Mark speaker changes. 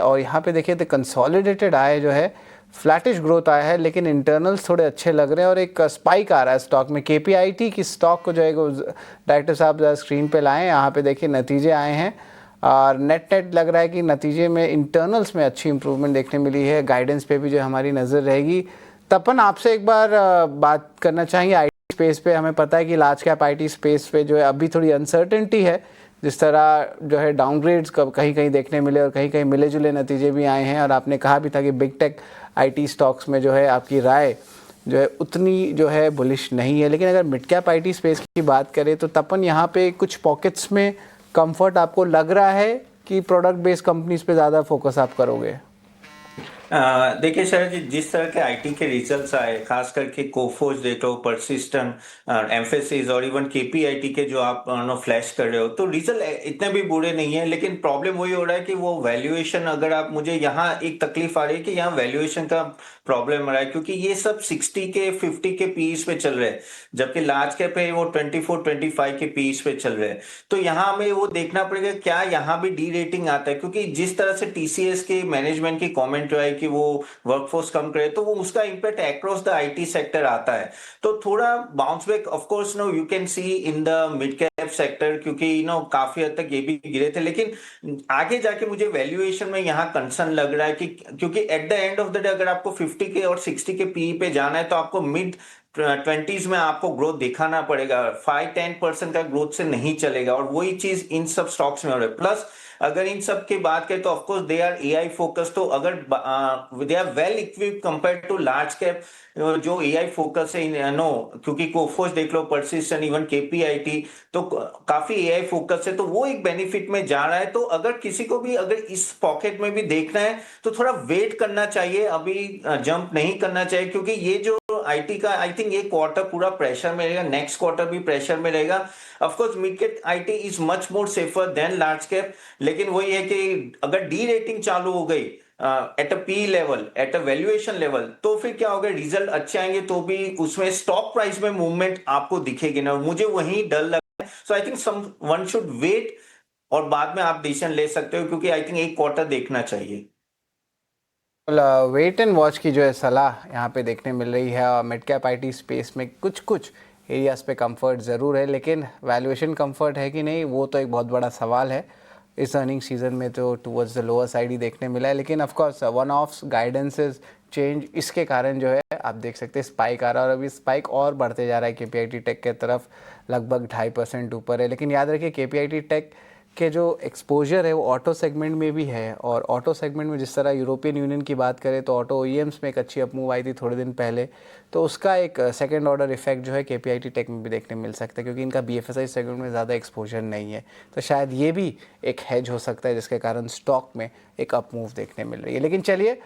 Speaker 1: और यहाँ पे देखिए तो कंसोलिडेटेड आय जो है फ्लैटिश ग्रोथ आया है, लेकिन इंटरनल्स थोड़े अच्छे लग रहे हैं और एक स्पाइक आ रहा है स्टॉक में। केपीआईटी की स्टॉक को जो है डायरेक्टर साहब स्क्रीन पे लाएं। यहाँ पे देखिए नतीजे आए हैं और नेट लग रहा है कि नतीजे में इंटरनल्स में अच्छी इंप्रूवमेंट देखने मिली है। गाइडेंस पे भी जो हमारी नज़र रहेगी। तपन, आपसे एक बार बात करना चाहेंगे आईटी स्पेस पे। हमें पता है कि लार्ज कैप आईटी स्पेस पे जो है अभी थोड़ी अनसर्टेनिटी है, जिस तरह जो है डाउनग्रेड्स कहीं कहीं देखने मिले और कहीं कहीं मिले जुले नतीजे भी आए हैं। और आपने कहा भी था कि बिग टेक आईटी स्टॉक्स में जो है आपकी राय जो है उतनी जो है बुलिश नहीं है। लेकिन अगर मिड कैप आईटी स्पेस की बात करें तो तपन यहाँ पे कुछ पॉकेट्स में कंफर्ट आपको लग रहा है कि प्रोडक्ट बेस्ड कंपनीज पे ज़्यादा फोकस आप करोगे?
Speaker 2: देखिए सर जी, जिस तरह के आईटी के रिजल्ट्स आए, खास करके कोफोर्ज देख लो, परसिस्टेंट, एम्फेसिस और इवन केपीआईटी के जो आप नो फ्लैश कर रहे हो, तो रिजल्ट इतने भी बुरे नहीं है। लेकिन प्रॉब्लम वही हो रहा है कि वो वैल्यूएशन, अगर आप, मुझे यहाँ एक तकलीफ आ रही है कि यहाँ वैल्यूएशन का प्रॉब्लम आ रहा है, क्योंकि ये सब 60 के 50 के पीस पे चल रहे हैं, जबकि लार्ज कैप पे वो 24-25 के पीस पे चल रहे हैं। तो यहाँ हमें वो देखना पड़ेगा क्या यहाँ भी डी रेटिंग आता है, क्योंकि जिस तरह से टीसीएस के मैनेजमेंट की कमेंट है कि वो वर्कफोर्स कम करे, तो वो उसका impact across the IT sector आता है। तो थोड़ा bounce back of course no you can see in the mid cap sector, क्योंकि काफी हद तक ये भी गिरे थे। लेकिन आगे जाके मुझे वैल्यूएशन में यहाँ कंसर्न लग रहा है कि, क्योंकि at the end of the day अगर आपको 50 के और 60 के पी पे जाना है, तो आपको मिड 20s में आपको ग्रोथ दिखाना पड़ेगा। 5-10% का ग्रोथ से नहीं चलेगा, और वही चीज इन सब स्टॉक्स में हो रहा है। प्लस अगर इन सब की बात करें तो of course they are AI focus, तो अगर they are well equipped compare to large cap जो एआई फोकस है नो, क्योंकि कोफोर्ज देख लो, परसिस्टेंट, इवन केपीआईटी, तो काफी एआई फोकस है, तो वो एक बेनिफिट में जा रहा है। तो अगर किसी को भी अगर इस पॉकेट में भी देखना है तो थोड़ा वेट करना चाहिए, अभी जंप नहीं करना चाहिए, क्योंकि ये जो आईटी का, आई थिंक ये क्वार्टर पूरा प्रेशर में रहेगा, नेक्स्ट क्वार्टर भी प्रेशर में रहेगा। Of course mid cap IT is much more safer than large cap, लेकिन वही है कि अगर डी रेटिंग चालू हो गई at a P level, at a valuation level, तो फिर क्या होगा, रिजल्ट अच्छे आएंगे तो भी उसमें स्टॉक प्राइस में मूवमेंट आपको दिखेगी ना, और मुझे वही डर लग रहा है। So I think someone should wait, और बाद में आप डिसीजन ले सकते हो, क्योंकि आई थिंक एक क्वार्टर देखना चाहिए।
Speaker 1: वेट एंड वॉच की जो है सलाह यहाँ पे देखने मिल रही है। और मिड कैप आईटी स्पेस में कुछ कुछ एरियाज पे कंफर्ट ज़रूर है, लेकिन वैल्यूएशन कंफर्ट है कि नहीं वो तो एक बहुत बड़ा सवाल है। इस अर्निंग सीजन में तो टुवर्ड्स द लोअर साइड ही देखने मिला है, लेकिन of course one of guidances change, इसके कारण जो है आप देख सकते हैं स्पाइक आ रहा है, और अभी स्पाइक और बढ़ते जा रहा है केपीआईटी टेक के तरफ, लगभग 2.5% ऊपर है। लेकिन याद रखिए केपीआईटी टेक के जो एक्सपोजर है वो ऑटो सेगमेंट में भी है, और ऑटो सेगमेंट में जिस तरह यूरोपियन यूनियन की बात करें तो ऑटो ओईएम्स में एक अच्छी अपमूव आई थी थोड़े दिन पहले, तो उसका एक सेकंड ऑर्डर इफेक्ट जो है केपीआईटी टेक में भी देखने मिल सकता है, क्योंकि इनका बीएफएसआई सेगमेंट में ज़्यादा एक्सपोजर नहीं है। तो शायद ये भी एक हेज हो सकता है जिसके कारण स्टॉक में एक अपमूव देखने मिल रही है। लेकिन चलिए